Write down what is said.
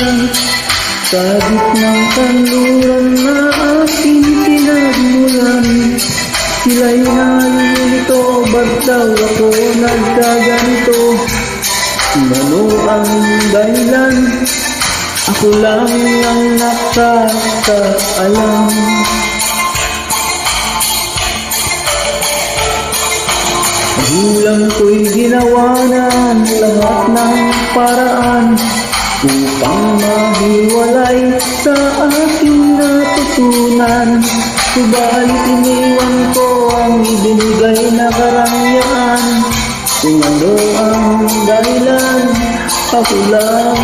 kaibigan. Sa gitnang kanluran na aking pinagmulan, sila'y nalilito, ba't daw ako nagkaganito? Ano ang dahilan? Ako lang ang nakakaalam. Magulang ko'y ginawa ng lahat ng paraan upang mahiwalay sa aking natutunan. Subalit iniwan ko ang ibinigay na karangyaan. Kung ano ang dahilan, ako lang